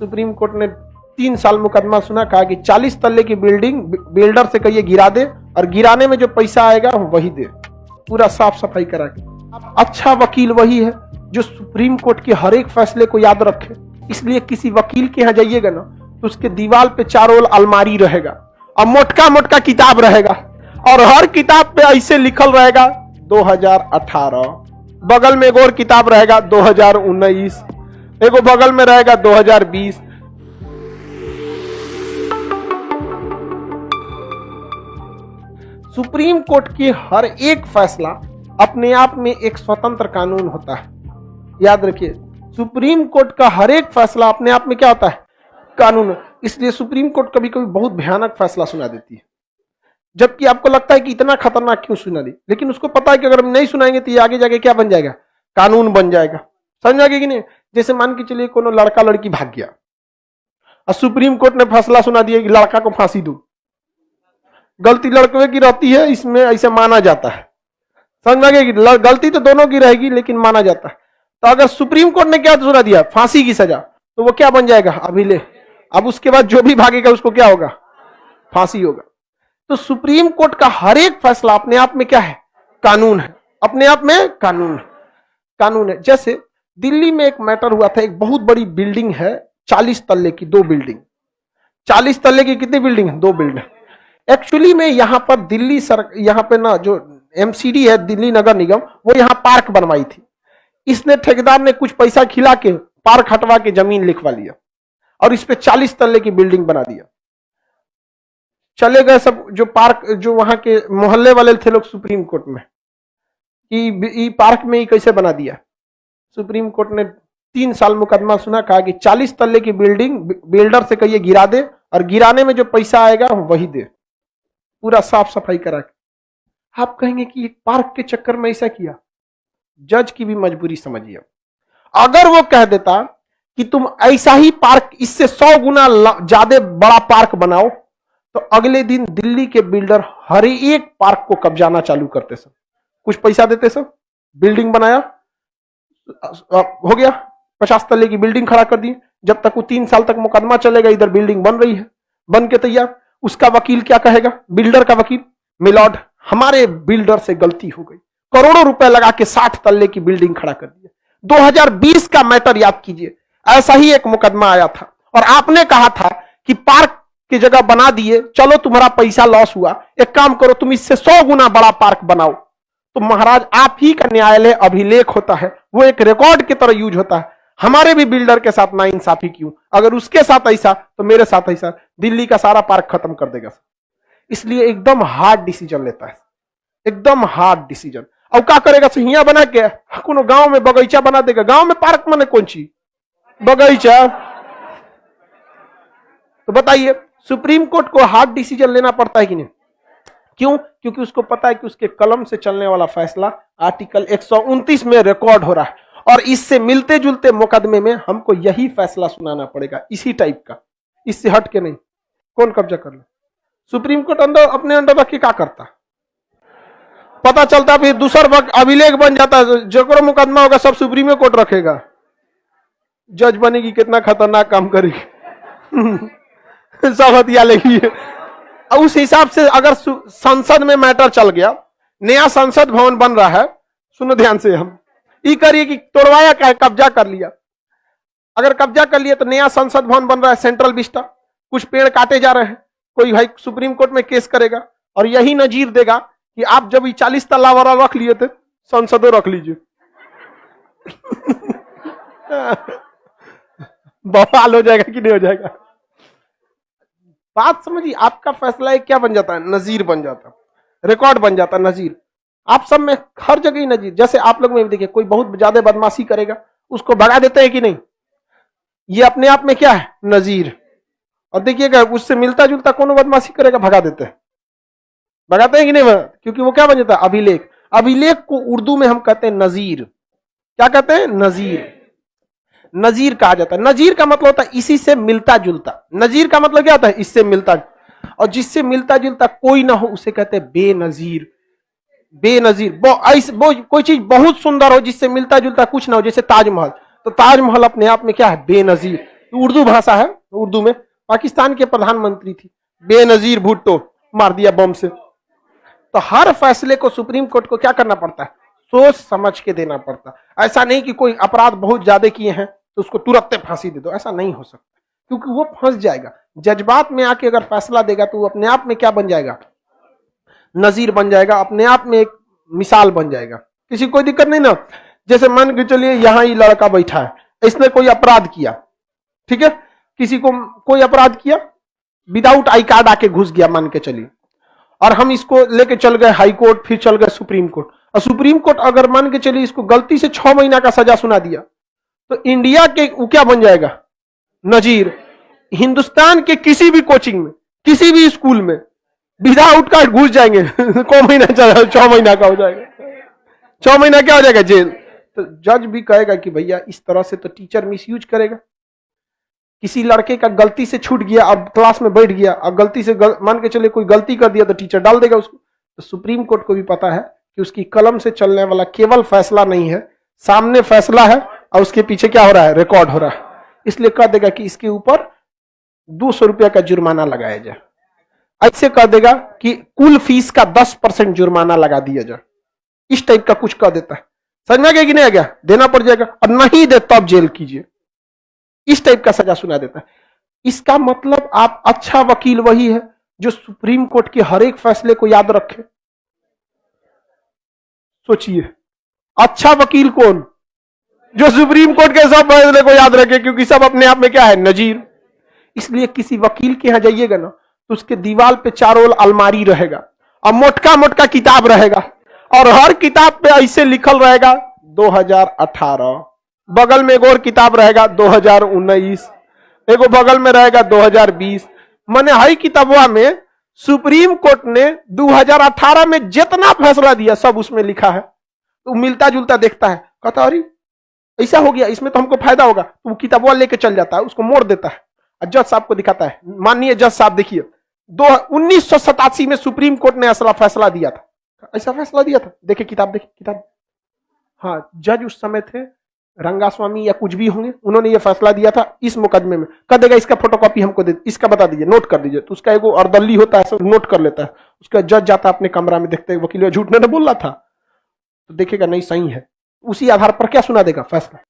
Supreme court ने 3 साल मुकदमा सुना, कहा कि 40 तल्ले की बिल्डिंग बिल्डर से कहिए गिरा दे और गिराने में जो पैसा आएगा वही दे, पूरा साफ सफाई करा के। अच्छा वकील वही है जो सुप्रीम कोर्ट के हर एक फैसले को याद रखे। इसलिए किसी वकील के यहाँ जाइएगा ना तो उसके दीवार पे चारों ओर अलमारी रहेगा और मोटका मोटका किताब रहेगा और हर किताब पे ऐसे लिखल रहेगा 2018, बगल में एक और किताब रहेगा 2019, एगो बगल में रहेगा 2020। सुप्रीम कोर्ट के हर एक फैसला अपने आप में एक स्वतंत्र कानून होता है। याद रखिए, सुप्रीम कोर्ट का हर एक फैसला अपने आप में क्या होता है? कानून। इसलिए सुप्रीम कोर्ट कभी कभी बहुत भयानक फैसला सुना देती है, जबकि आपको लगता है कि इतना खतरनाक क्यों सुना दी, लेकिन उसको पता है कि अगर हम नहीं सुनाएंगे तो ये आगे जाके क्या बन जाएगा? कानून बन जाएगा। समझ आगे कि नहीं? जैसे मान के चलिए कोनो लड़का लड़की भाग गया और सुप्रीम कोर्ट ने फैसला सुना दिया कि लड़का को फांसी दो, गलती लड़के की रहती है, इसमें ऐसे माना जाता है। समझ में आ गया कि गलती तो दोनों की रहेगी लेकिन माना जाता है। तो अगर सुप्रीम कोर्ट ने क्या सुना दिया? फांसी की सजा, तो वो क्या बन जाएगा? अभिलेख। अब उसके बाद जो भी भागेगा उसको क्या होगा? फांसी होगा। तो सुप्रीम कोर्ट का हर एक फैसला अपने आप में क्या है? कानून है। अपने आप में कानून है। जैसे दिल्ली में एक मैटर हुआ था, एक बहुत बड़ी बिल्डिंग है 40 तल्ले की, 2 बिल्डिंग। 40 तल्ले की कितनी बिल्डिंग है? 2 बिल्डिंग। एक्चुअली में यहां पर यहां पे ना जो एमसीडी है, दिल्ली नगर निगम, वो यहां पार्क बनवाई थी। इसने ठेकेदार ने कुछ पैसा खिला के पार्क हटवा के जमीन लिखवा लिया और इस पे 40 तल्ले की बिल्डिंग बना दिया। चले गए सब जो पार्क, जो वहां के मोहल्ले वाले थे लोग सुप्रीम कोर्ट में कि पार्क में ही कैसे बना दिया। सुप्रीम कोर्ट ने 3 साल मुकदमा सुना, कहा कि 40 तल्ले की बिल्डिंग बिल्डर से कहिए गिरा दे और गिराने में जो पैसा आएगा वही दे, पूरा साफ सफाई करा के। आप कहेंगे कि पार्क के चक्कर में ऐसा किया? जज की भी मजबूरी समझिए। अगर वो कह देता कि तुम ऐसा ही पार्क, इससे 100 गुना ज्यादा बड़ा पार्क बनाओ, तो अगले दिन दिल्ली के बिल्डर हर एक पार्क को कब्जाना चालू करते सब, कुछ पैसा देते सब, बिल्डिंग बनाया, हो गया 50 तल्ले की बिल्डिंग खड़ा कर दी। जब तक वो 3 साल तक मुकदमा चलेगा, इधर बिल्डिंग बन रही है, बन के तैयार। उसका वकील क्या कहेगा? बिल्डर का वकील, मिलॉर्ड हमारे बिल्डर से गलती हो गई, करोड़ों रुपए लगा के 60 तल्ले की बिल्डिंग खड़ा कर दिया। 2020 का मैटर याद कीजिए, ऐसा ही एक मुकदमा आया था और आपने कहा था कि पार्क की जगह बना दिए, चलो तुम्हारा पैसा लॉस हुआ, एक काम करो तुम इससे 100 गुना बड़ा पार्क बनाओ। तो महाराज, आप ही का न्यायालय अभिलेख होता है, वो एक रिकॉर्ड की तरह यूज होता है। हमारे भी बिल्डर के साथ नाइंसाफी क्यों? अगर उसके साथ ऐसा तो मेरे साथ ऐसा, दिल्ली का सारा पार्क खत्म कर देगा। इसलिए एकदम हार्ड डिसीजन लेता है, एकदम हार्ड डिसीजन। अब क्या करेगा? हिया बना के कोनो गांव में बगीचा बना देगा। गांव में पार्क माने कौन चीज? बगीचा। तो बताइए, सुप्रीम कोर्ट को हार्ड डिसीजन लेना पड़ता है कि नहीं? क्यों? क्योंकि उसको पता है कि उसके कलम से चलने वाला फैसला आर्टिकल 129 में रिकॉर्ड हो रहा है और इससे मिलते जुलते मुकदमे में हमको यही फैसला सुनाना पड़ेगा, इसी टाइप का, इससे हट के नहीं। कौन कब्जा कर ले? सुप्रीम कोर्ट अंदर अपने अंदर रख के क्या करता? पता चलता फिर दूसर वक्त अभिलेख बन जाता है, जो मुकदमा होगा सब सुप्रीम कोर्ट रखेगा। जज बनेगी, कितना खतरनाक काम करेगी। सब हथिया लेगी। उस हिसाब से अगर संसद में मैटर चल गया, नया संसद भवन बन रहा है, सुनो ध्यान से, हम ये करिए कि तोड़वाया क्या है? कब्जा कर लिया। अगर कब्जा कर लिया तो नया संसद भवन बन रहा है सेंट्रल विस्टा, कुछ पेड़ काटे जा रहे हैं, कोई भाई सुप्रीम कोर्ट में केस करेगा और यही नजीर देगा कि आप जब 40 तल्ला वाला रख लिए थे, संसदों रख लीजिए। बवाल हो जाएगा कि नहीं हो जाएगा? बात समझिए, आपका फैसला क्या बन जाता है? नजीर बन जाता है, रिकॉर्ड बन जाता है, नजीर। आप सब में हर जगह ही नजीर। जैसे आप लोग में भी देखिए, कोई बहुत ज्यादा बदमाशी करेगा, उसको भगा देते हैं कि नहीं? ये अपने आप में क्या है? नजीर। और देखिएगा, उससे मिलता जुलता कौन बदमाशी करेगा, भगा देते हैं। भगाते हैं कि नहीं? क्योंकि वो क्या बन जाता है? अभिलेख। अभिलेख को उर्दू में हम कहते हैं नजीर। क्या कहते हैं? नजीर। नजीर कहा जाता है। नजीर का मतलब होता है इसी से मिलता जुलता। नजीर का मतलब क्या होता है? इससे मिलता, और जिससे मिलता जुलता कोई ना हो उसे कहते हैं बेनजीर। बेनजीर वो कोई चीज बहुत सुंदर हो जिससे मिलता जुलता कुछ ना हो, जैसे ताजमहल। तो ताजमहल अपने आप में क्या है? बेनजीर। उर्दू भाषा है, उर्दू में। पाकिस्तान के प्रधानमंत्री थी, बेनजीर भुट्टो, मार दिया बम से। तो हर फैसले को सुप्रीम कोर्ट को क्या करना पड़ता है, सोच समझ के देना पड़ता है। ऐसा नहीं कि कोई अपराध बहुत ज्यादा किए हैं तो उसको तुरंत फांसी दे दो, ऐसा नहीं हो सकता, क्योंकि वो फंस जाएगा। जज्बात में आके अगर फैसला देगा तो वो अपने आप में क्या बन जाएगा, नजीर बन जाएगा, अपने आप में एक मिसाल बन जाएगा। किसी कोई दिक्कत नहीं ना। जैसे मान के चलिए यहां ही लड़का बैठा है, इसने कोई अपराध किया, ठीक है, किसी को कोई अपराध किया, विदाउट आई कार्ड आके घुस गया मान के चलिए, और हम इसको लेके चल गए हाई कोर्ट, फिर चल गए सुप्रीम कोर्ट। और सुप्रीम कोर्ट अगर मान के चलिए इसको गलती से 6 महीना का सजा सुना दिया, तो इंडिया के वो क्या बन जाएगा, नजीर। हिंदुस्तान के किसी भी कोचिंग में, किसी भी स्कूल में विदाउट कार्ड घुस जाएंगे को महीना चला, 6 महीना का हो जाएगा, 6 महीना क्या हो जाएगा, जेल। तो जज भी कहेगा कि भैया इस तरह से तो टीचर मिसयूज करेगा। किसी लड़के का गलती से छूट गया, अब क्लास में बैठ गया, अब गलती से मान के चले कोई गलती कर दिया तो टीचर डाल देगा उसको। तो सुप्रीम कोर्ट को भी पता है कि उसकी कलम से चलने वाला केवल फैसला नहीं है, सामने फैसला है और उसके पीछे क्या हो रहा है, रिकॉर्ड हो रहा है। इसलिए कह देगा कि इसके ऊपर 200 रुपया का जुर्माना लगाया जाए। ऐसे कह देगा कि कुल फीस का 10% जुर्माना लगा दिया जाए। इस टाइप का कुछ कह देता है। समझ में आ गया कि नहीं आ गया, देना पड़ जाएगा, और नहीं दे तब जेल कीजिए। इस टाइप का सजा सुना देता है। इसका मतलब आप अच्छा वकील वही है जो सुप्रीम कोर्ट के हर एक फैसले को याद रखे। सोचिए, अच्छा वकील कौन, जो सुप्रीम कोर्ट के सब फैसले को याद रखे, क्योंकि सब अपने आप में क्या है, नजीर। इसलिए किसी वकील के यहां जाइएगा ना तो उसके दीवार पे चारों ओर अलमारी रहेगा और मोटका मोटका किताब रहेगा, और हर किताब पे ऐसे लिखल रहेगा 2018, बगल में एक और किताब रहेगा 2019, एगो बगल में रहेगा 2020। माने हई किताबवा में सुप्रीम कोर्ट ने 2018 में जितना फैसला दिया सब उसमें लिखा है। तो मिलता जुलता देखता है, कहता अरे ऐसा हो गया, इसमें तो हमको फायदा होगा, तो वो किताबवा लेके चल जाता है, उसको मोड़ देता है, जज साहब को दिखाता है, माननीय जज साहब देखिए 1987 में सुप्रीम कोर्ट ने ऐसा फैसला दिया था, ऐसा फैसला दिया था, देखिए किताब, देखिए किताब। हाँ, जज उस समय थे रंगास्वामी या कुछ भी होंगे, उन्होंने ये फैसला दिया था इस मुकदमे में। कह देगा इसका फोटोकॉपी हमको दे, इसका बता दीजिए, नोट कर दीजिए। तो उसका एगो अर्दली होता है, सब नोट कर लेता है। उसका जज जाता है अपने कमरा में, देखते वकील झूठ ने बोला था, तो देखेगा नहीं सही है, उसी आधार पर क्या सुना देगा, फैसला।